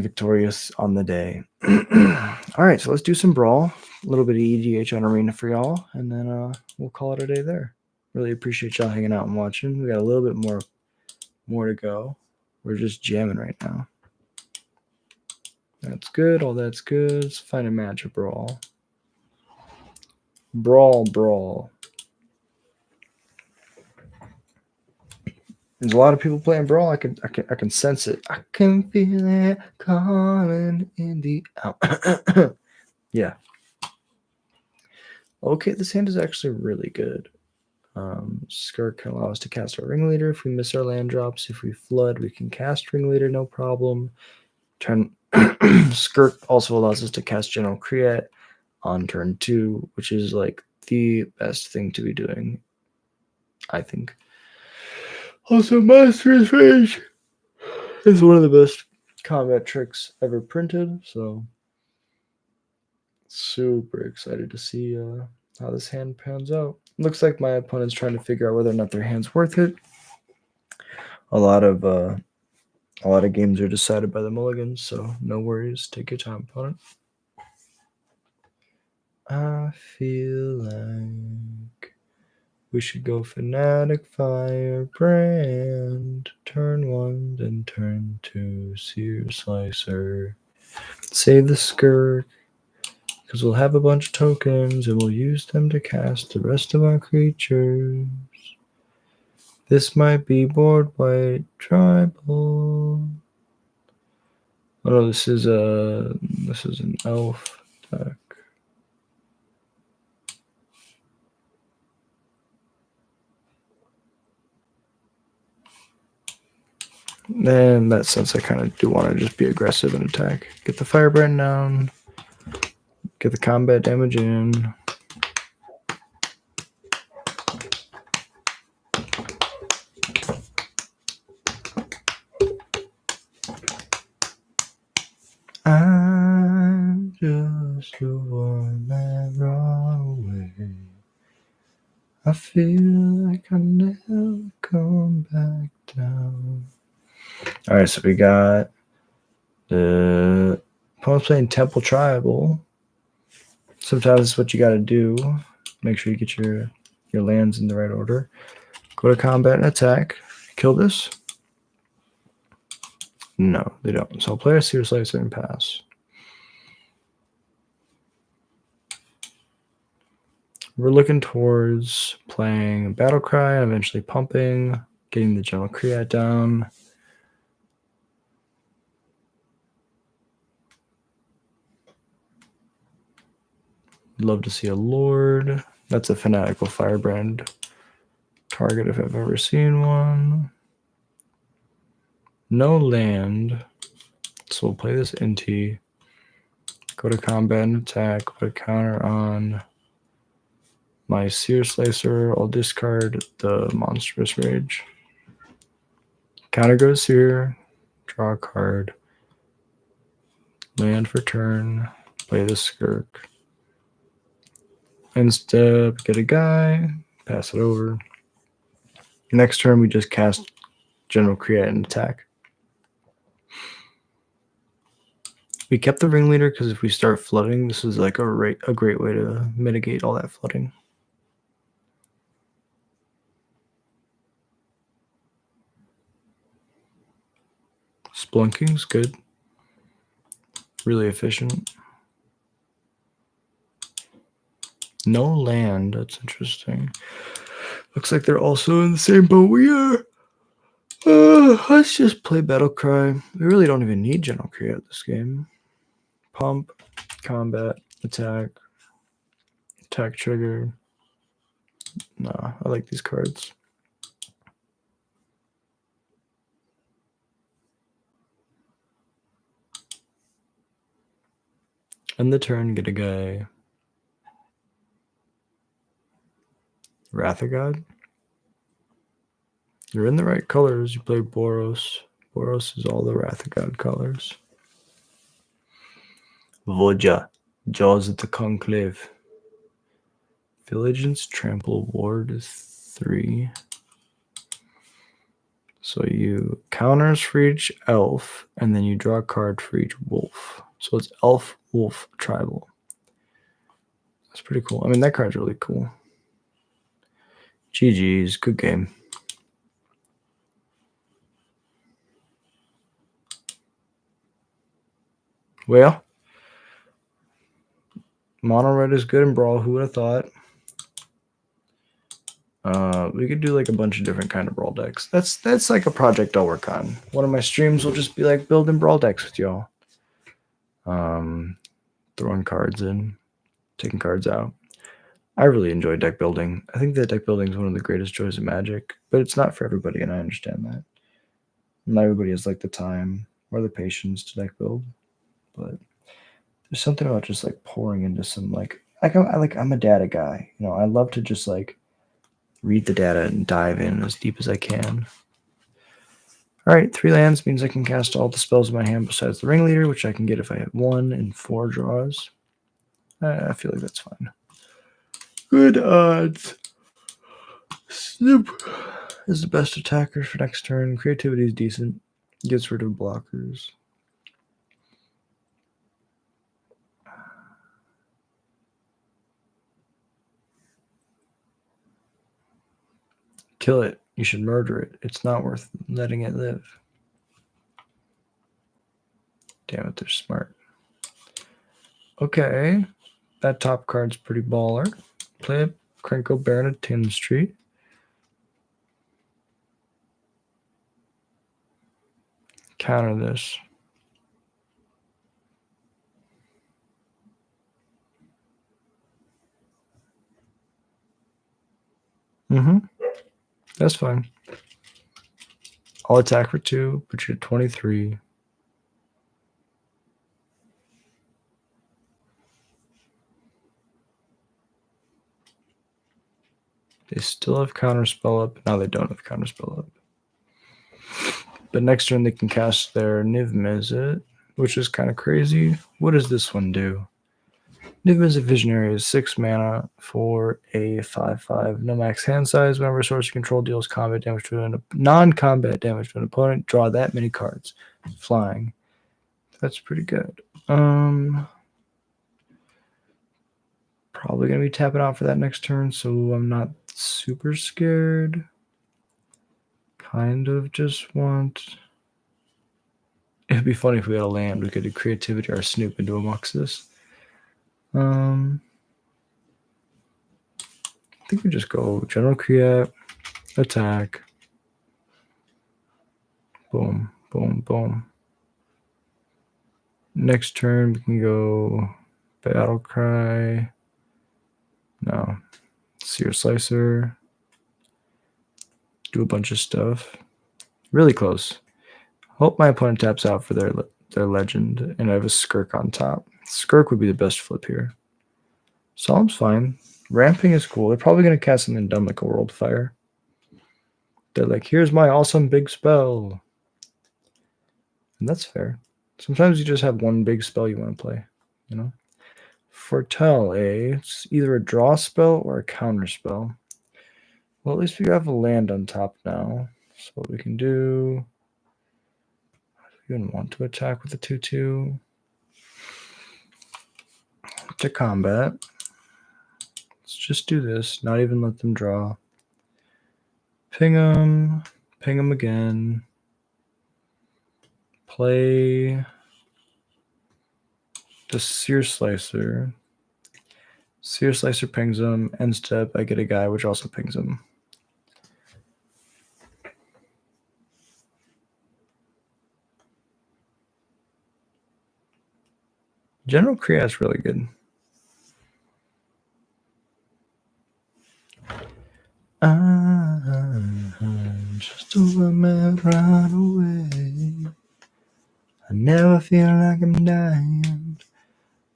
victorious on the day. All right, so let's do some Brawl. A little bit of EDH on Arena for y'all, and then we'll call it a day there. Really appreciate y'all hanging out and watching. We got a little bit more to go. We're just jamming right now. That's good. All that's good. Let's find a match of Brawl. Brawl. There's a lot of people playing Brawl. I can sense it. I can feel it calling in the out. Yeah. Okay, this hand is actually really good. Skirk can allow us to cast our Ringleader if we miss our land drops. If we flood, we can cast Ringleader, no problem. Skirk also allows us to cast General Kreat on turn 2, which is like the best thing to be doing, I think. Also, Master's Rage is one of the best combat tricks ever printed, so super excited to see how this hand pans out. Looks like my opponent's trying to figure out whether or not their hand's worth it. A lot of games are decided by the mulligans, so no worries. Take your time, opponent. I feel like we should go Fanatic Firebrand. Turn 1, then turn 2, Seer Slicer. Save the Skirk, because we'll have a bunch of tokens, and we'll use them to cast the rest of our creatures. This might be board white tribal. Oh no, this is an elf deck. And in that sense, I kind of do want to just be aggressive and attack. Get the Firebrand down. Get the combat damage in. I'm just a one-man runaway. I feel like I never come back down. All right, so we got the opponent's playing Temple Tribal. Sometimes it's what you got to do. Make sure you get your lands in the right order. Go to combat and attack. Kill this. No, they don't. So I'll play a Seer Slicer and pass. We're looking towards playing Battle Cry and eventually pumping, getting the General Kreat down. Love to see a Lord. That's a Fanatical Firebrand target if I've ever seen one. No land. So we'll play this NT. Go to combat and attack. Put a counter on my Seer Slicer. I'll discard the Monstrous Rage. Counter goes here. Draw a card. Land for turn. Play the Skirk. End step, get a guy, pass it over. Next turn, we just cast General Kreat and attack. We kept the Ringleader because if we start flooding, this is like a great way to mitigate all that flooding. Splunking's good. Really efficient. No land. That's interesting. Looks like they're also in the same boat we are. Let's just play Battle Cry. We really don't even need General Kreat this game. Pump, combat, attack trigger. Nah, I like these cards. End the turn, get a guy. Wrath of God. You're in the right colors. You play Boros. Boros is all the Wrath of God colors. Voja. Jaws at the Conclave. Villagers Trample Ward is 3. So you counters for each elf, and then you draw a card for each wolf. So it's elf, wolf, tribal. That's pretty cool. I mean, that card's really cool. GG's, good game. Well, mono red is good in Brawl. Who would have thought? We could do like a bunch of different kind of Brawl decks. That's like a project I'll work on. One of my streams will just be like building Brawl decks with y'all. Throwing cards in, taking cards out. I really enjoy deck building. I think that deck building is one of the greatest joys of Magic, but it's not for everybody, and I understand that. Not everybody has like the time or the patience to deck build, but there's something about just like pouring into some I'm a data guy. You know, I love to just like read the data and dive in as deep as I can. All right, 3 lands means I can cast all the spells in my hand besides the Ringleader, which I can get if I have 1 in 4 draws. I feel like that's fine. Good odds. Snoop is the best attacker for next turn. Creativity is decent. Gets rid of blockers. Kill it. You should murder it. It's not worth letting it live. Damn it, they're smart. Okay. That top card's pretty baller. Play it. Krenko Baron of Tin Street. Counter this. That's fine. I'll attack for 2, put you at 23. They still have counterspell up. Now they don't have counterspell up. But next turn they can cast their Niv Mizzet, which is kind of crazy. What does this one do? Niv Mizzet Visionary is 6 mana for a 5/5. No max hand size. Whenever a source you control deals combat damage to an non-combat damage to an opponent, draw that many cards. Flying. That's pretty good. Probably gonna be tapping out for that next turn, so I'm not super scared. Kind of just want. It'd be funny if we had a land. We could do creativity or Snoop into amongst this. I think we just go General Kreat, attack. Boom, boom, boom. Next turn we can go Battle Cry. No. Seer Slicer. Do a bunch of stuff. Really close. Hope my opponent taps out for their legend, and I have a Skirk on top. Skirk would be the best flip here. Solemn's fine. Ramping is cool. They're probably going to cast something dumb like a World Fire. They're like, here's my awesome big spell. And that's fair. Sometimes you just have one big spell you want to play, you know? Foretell, it's either a draw spell or a counter spell. Well, at least we have a land on top now. So what we can do... You don't want to attack with a 2/2. To combat. Let's just do this. Not even let them draw. Ping them. Ping them again. Play the Seer Slicer. Seer Slicer pings them. End step, I get a guy which also pings them. General Kreat's really good. I'm just a woman right away. I never feel like I'm dying,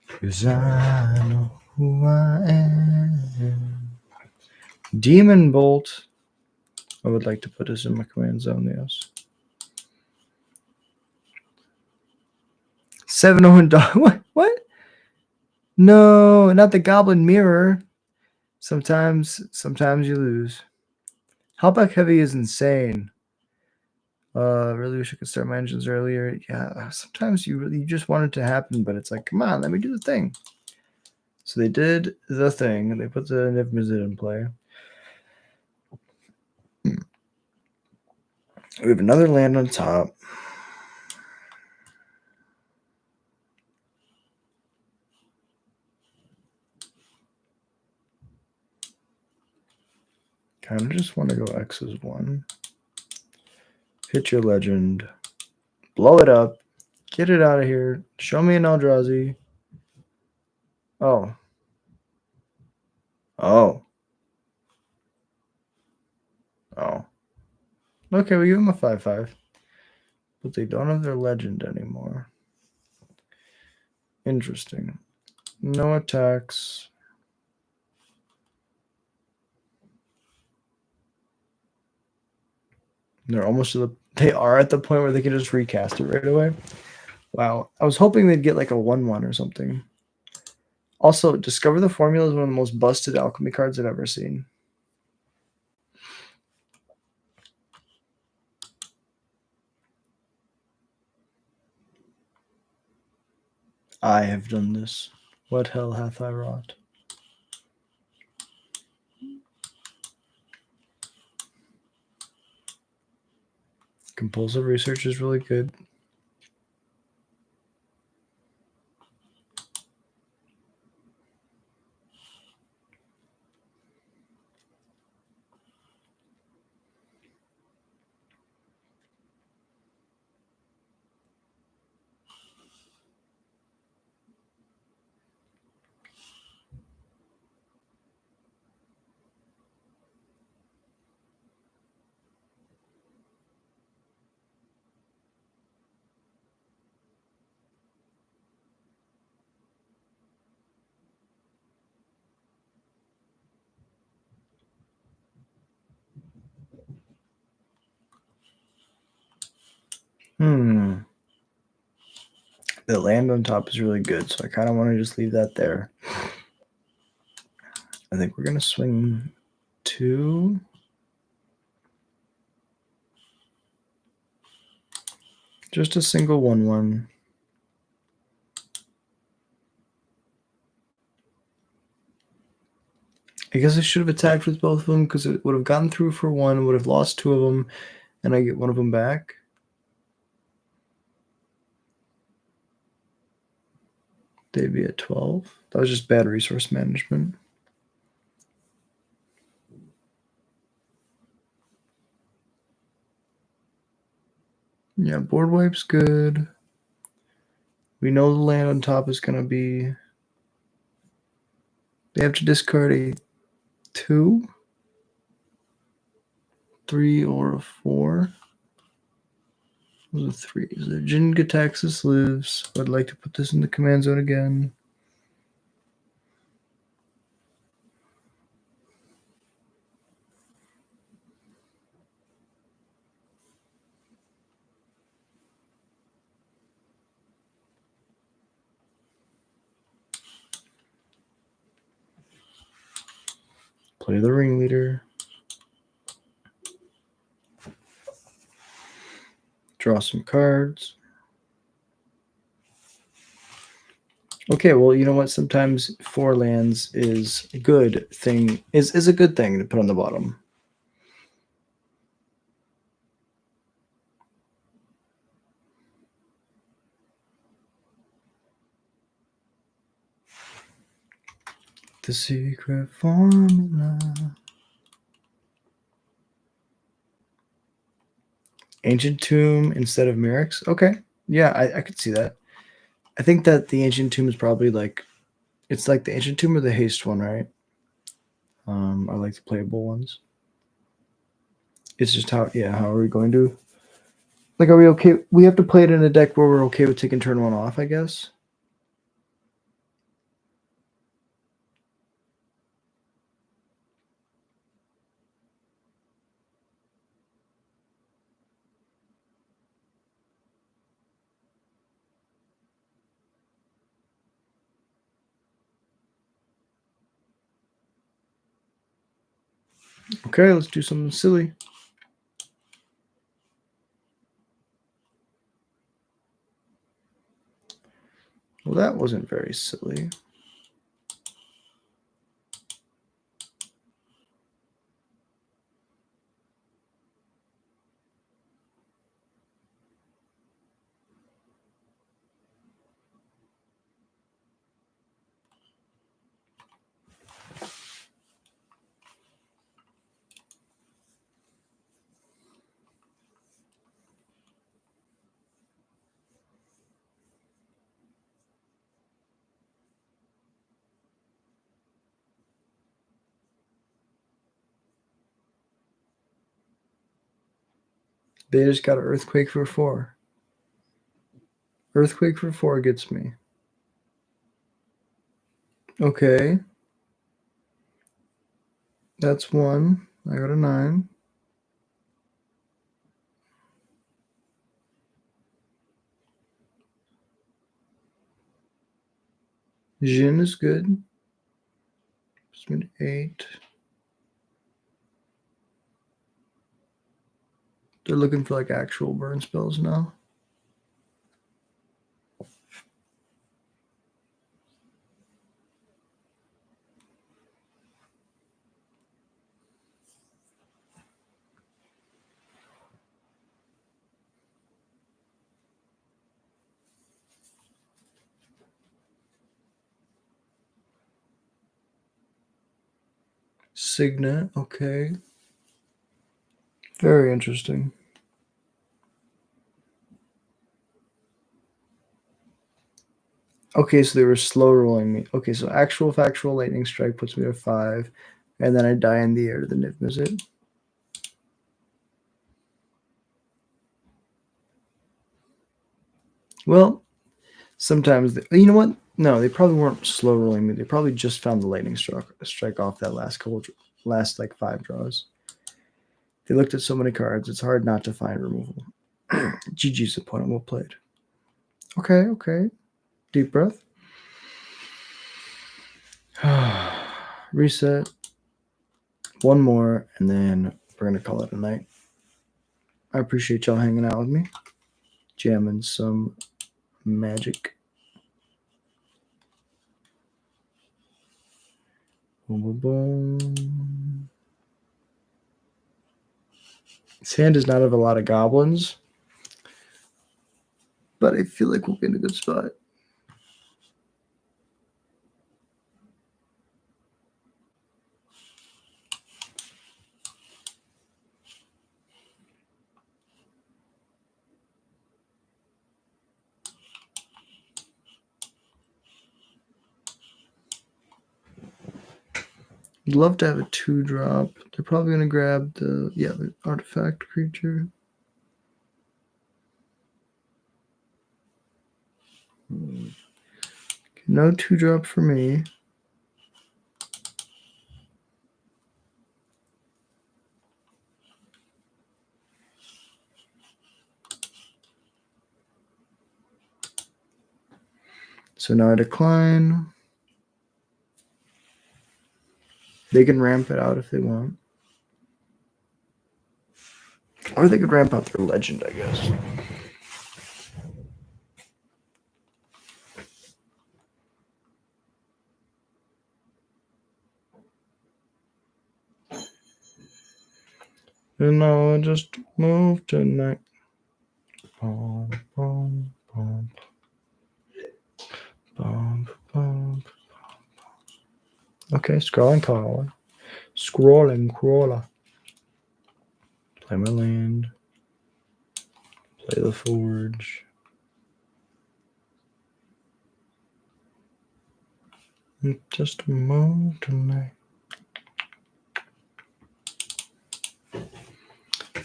'cause I know who I am. Demon Bolt. I would like to put this in my command zone, yes. 7-0 dog. What? No, not the Goblin Mirror. Sometimes you lose. Hellback Heavy is insane. Really wish I could start my engines earlier. Yeah, sometimes you just want it to happen, but it's like, come on, let me do the thing. So they did the thing. They put the Niv Mizzet in play. We have another land on top. Kind of just want to go X's 1. Hit your legend. Blow it up. Get it out of here. Show me an Eldrazi. Oh. Oh. Oh. Okay, we give them a 5/5. But they don't have their legend anymore. Interesting. No attacks. They're almost to the... They are at the point where they can just recast it right away. Wow. I was hoping they'd get like a 1/1 or something. Also, Discover the Formula is one of the most busted alchemy cards I've ever seen. I have done this. What hell hath I wrought? Compulsive research is really good. The land on top is really good, so I kind of want to just leave that there. I think we're going to swing 2. Just a single 1/1. I guess I should have attacked with both of them because it would have gotten through for 1, would have lost 2 of them, and I get 1 of them back. They'd be at 12. That was just bad resource management. Yeah, board wipe's good. We know the land on top is going to be... They have to discard a 2, 3, or a 4. Those are 3s. The Jin Gataxis lives. I'd like to put this in the command zone again. Play the ringleader. Draw some cards. Okay, well, you know what? Sometimes 4 lands is a good thing. Is a good thing to put on the bottom. The secret formula. Ancient Tomb instead of Merrick's. Okay, yeah, I could see that. I think that the Ancient Tomb is probably like, it's like the Ancient Tomb or the Haste one, right? I like the playable ones. It's just how are we going to? Like, are we okay? We have to play it in a deck where we're okay with taking turn 1 off, I guess. Okay, let's do something silly. Well, that wasn't very silly. They just got an earthquake for 4. Earthquake for 4 gets me. Okay. That's 1. I got a 9. Jin is good. Puts me to 8. They're looking for like actual burn spells now. Signet, okay. Very interesting. Okay, so they were slow rolling me. Okay, so actual factual lightning strike puts me to 5, and then I die in the air to the Niv Mizzet. Well, sometimes you know what? No, they probably weren't slow rolling me. They probably just found the lightning strike off that last like 5 draws. They looked at so many cards; it's hard not to find removal. GG's opponent, well played. Okay. Deep breath. Reset. One more, and then we're gonna call it a night. I appreciate y'all hanging out with me, jamming some magic. Boom, boom, boom. This hand does not have a lot of goblins, but I feel like we'll be in a good spot. I'd love to have a 2-drop. They're probably going to grab the artifact creature. Okay, no 2-drop for me. So now I decline. They can ramp it out if they want. Or they could ramp out their legend, I guess. And now I just move tonight. Bum, bum, bum. Bum, bum, bum. Okay, scrolling crawler. Scrolling crawler. Play my land. Play the forge. And just move tonight.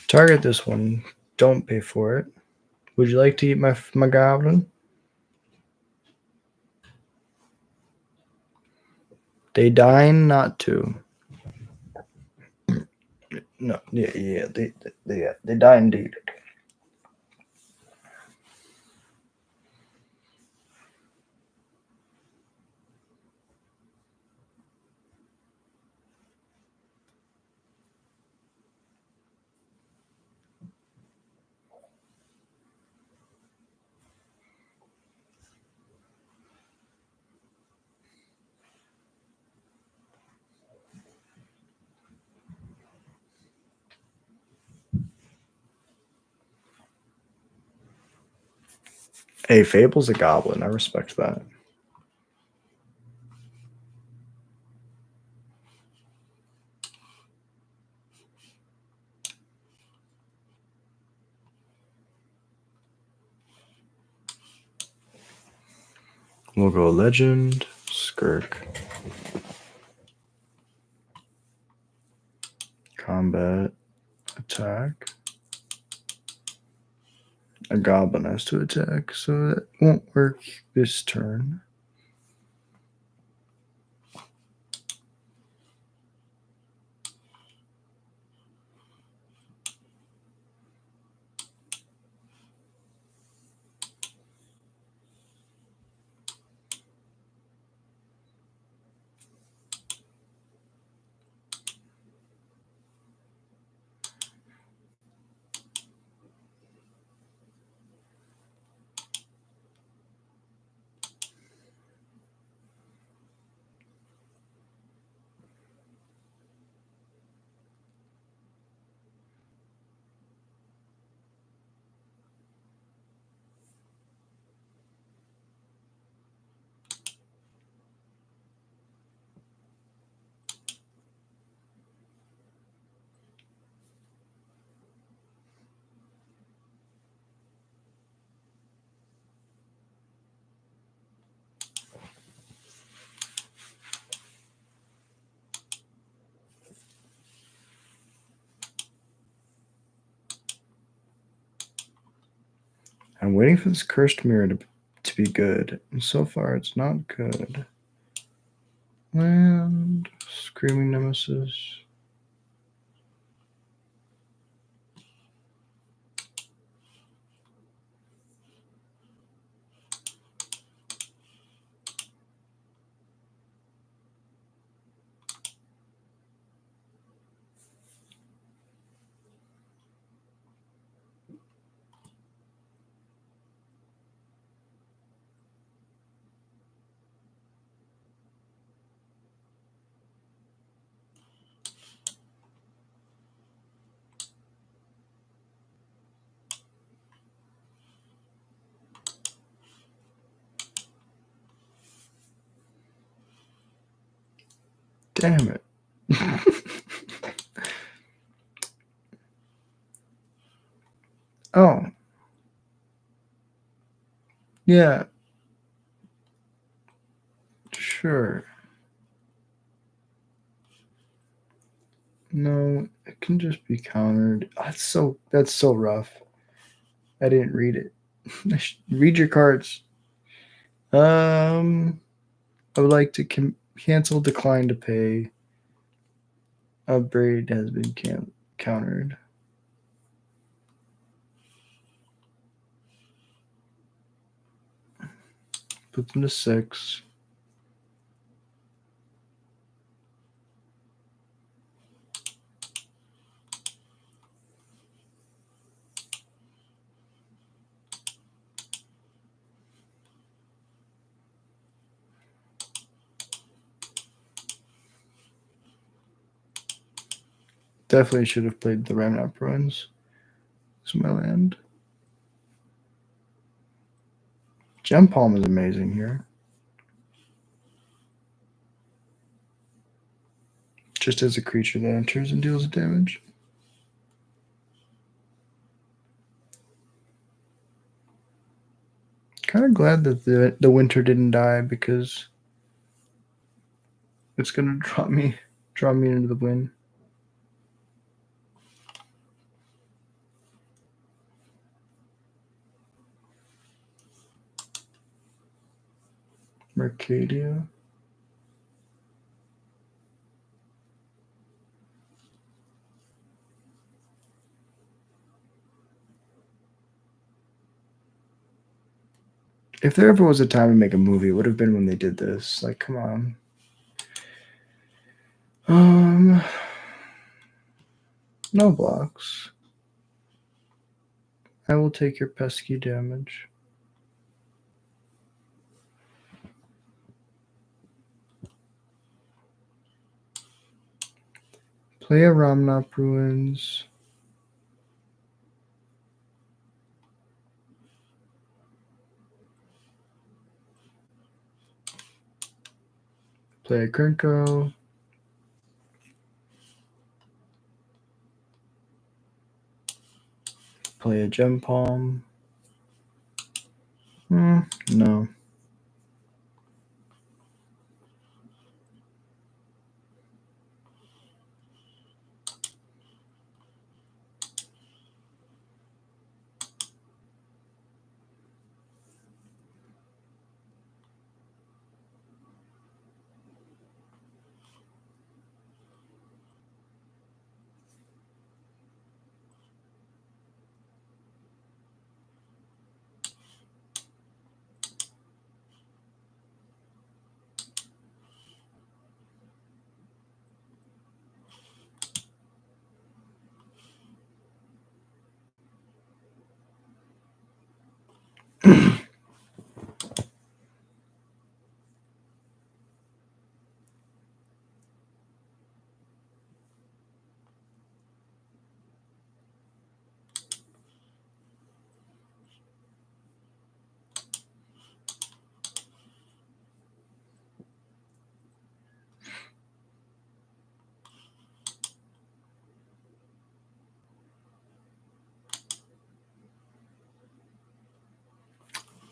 Target this one. Don't pay for it. Would you like to eat my goblin? They deign not to. No, they die indeed. Hey, Fable's a goblin. I respect that. We'll go legend, skirk, combat, attack. A goblin has to attack, so that won't work this turn. I'm waiting for this cursed mirror to be good, and so far it's not good. Land, screaming nemesis. Damn it. Oh. Yeah. Sure. No, it can just be countered. That's so rough. I didn't read it. Read your cards. I would like to cancel decline to pay. Upgrade has been countered. Put them to 6. Definitely should have played the Remnant Ruins. It's my land. Gem Palm is amazing here. Just as a creature that enters and deals damage. Kind of glad that the winter didn't die because it's gonna draw me into the win. Mercadia. If there ever was a time to make a movie, it would have been when they did this. Like, come on. No blocks. I will take your pesky damage. Play a Ramnap Ruins. Play a Kernko. Play a Gem Palm. No.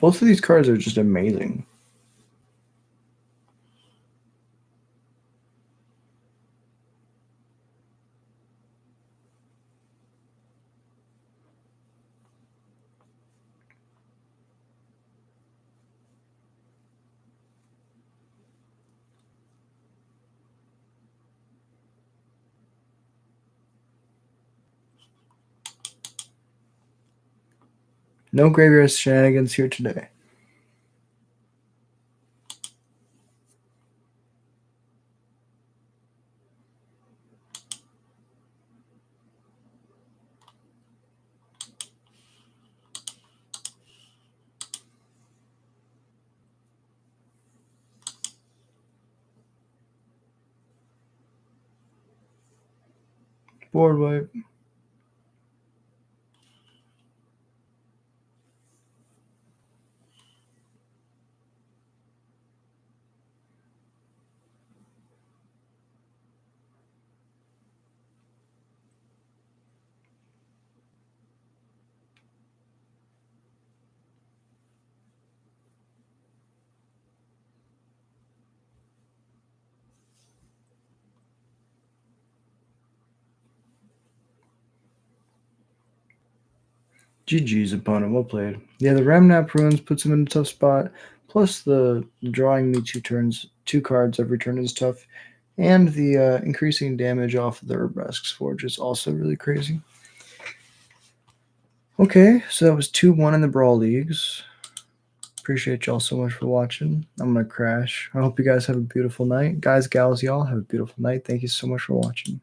Both of these cards are just amazing. No graveyard shenanigans here today. Board wipe. GG's opponent, well played. Yeah, the Ramnap Ruins puts him in a tough spot. Plus the drawing me two cards every turn is tough. And the increasing damage off of the Urbesk's Forge is also really crazy. Okay, so that was 2-1 in the Brawl Leagues. Appreciate y'all so much for watching. I'm going to crash. I hope you guys have a beautiful night. Guys, gals, y'all, have a beautiful night. Thank you so much for watching.